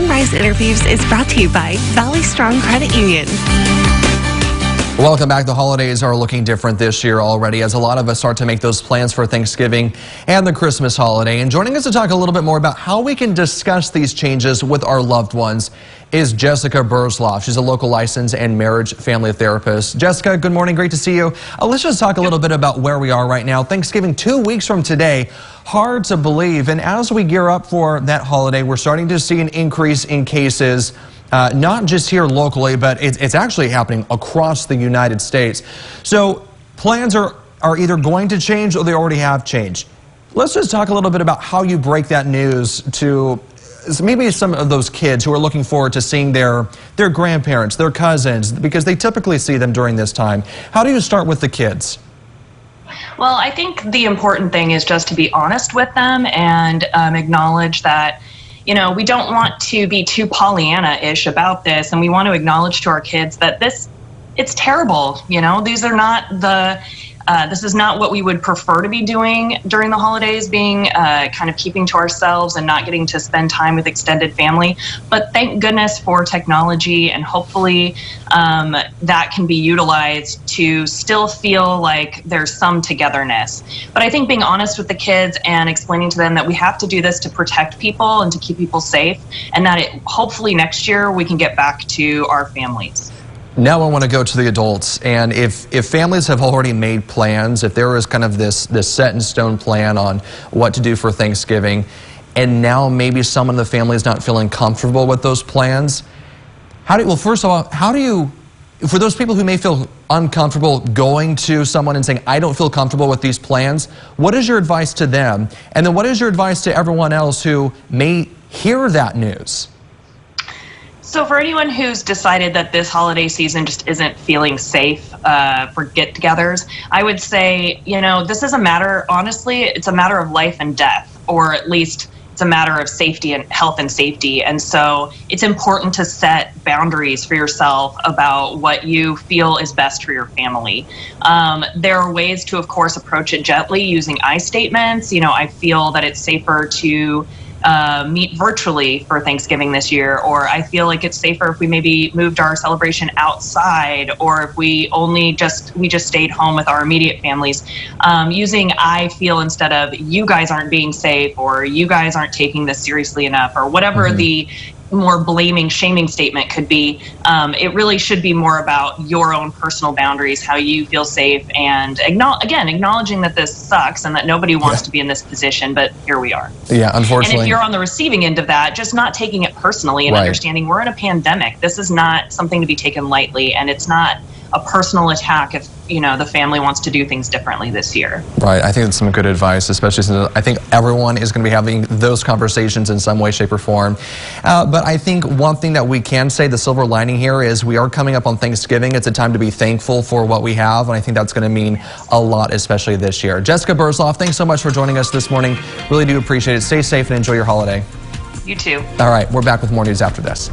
Sunrise Interviews is brought to you by Valley Strong Credit Union. Welcome back. The holidays are looking different this year already as a lot of us start to make those plans for Thanksgiving and the Christmas holiday. And joining us to talk a little bit more about how we can discuss these changes with our loved ones is Jessica Burzloff. She's a local license and marriage family therapist. Jessica, good morning. Great to see you. Let's just talk a little bit about where we are right now. Thanksgiving 2 weeks from today. Hard to believe. And as we gear up for that holiday, we're starting to see an increase in cases. Not just here locally, but it's actually happening across the United States. So plans are either going to change or they already have changed. Let's just talk a little bit about how you break that news to maybe some of those kids who are looking forward to seeing their grandparents, their cousins, because they typically see them during this time. How do you start with the kids? Well, I think the important thing is just to be honest with them and acknowledge that, you know, we don't want to be too Pollyanna-ish about this, and we want to acknowledge to our kids that it's terrible. You know, these are not this is not what we would prefer to be doing during the holidays, being kind of keeping to ourselves and not getting to spend time with extended family. But thank goodness for technology, and hopefully that can be utilized to still feel like there's some togetherness. But I think being honest with the kids and explaining to them that we have to do this to protect people and to keep people safe, and that hopefully next year we can get back to our families. Now I want to go to the adults, and if families have already made plans, if there is kind of this set in stone plan on what to do for Thanksgiving, and now maybe someone in the family is not feeling comfortable with those plans, first of all, how do you, for those people who may feel uncomfortable going to someone and saying, I don't feel comfortable with these plans, what is your advice to them? And then what is your advice to everyone else who may hear that news? So for anyone who's decided that this holiday season just isn't feeling safe for get-togethers, I would say, you know, this is a matter, honestly, it's a matter of life and death, or at least it's a matter of safety and health and safety. And so it's important to set boundaries for yourself about what you feel is best for your family. There are ways to, of course, approach it gently using I statements. You know, I feel that it's safer to meet virtually for Thanksgiving this year, or I feel like it's safer if we maybe moved our celebration outside, or if we just stayed home with our immediate families. Using I feel instead of you guys aren't being safe, or you guys aren't taking this seriously enough, or whatever the more blaming, shaming statement could be. It really should be more about your own personal boundaries, how you feel safe, and acknowledging that this sucks and that nobody wants to be in this position, but here we are. Yeah, unfortunately. And if you're on the receiving end of that, just not taking it personally and understanding we're in a pandemic. This is not something to be taken lightly, and it's not a personal attack if, you know, the family wants to do things differently this year. Right. I think that's some good advice, especially since I think everyone is going to be having those conversations in some way, shape, or form. But I think one thing that we can say, the silver lining here, is we are coming up on Thanksgiving. It's a time to be thankful for what we have, and I think that's going to mean a lot, especially this year. Jessica Burzloff, thanks so much for joining us this morning. Really do appreciate it. Stay safe and enjoy your holiday. You too. All right. We're back with more news after this.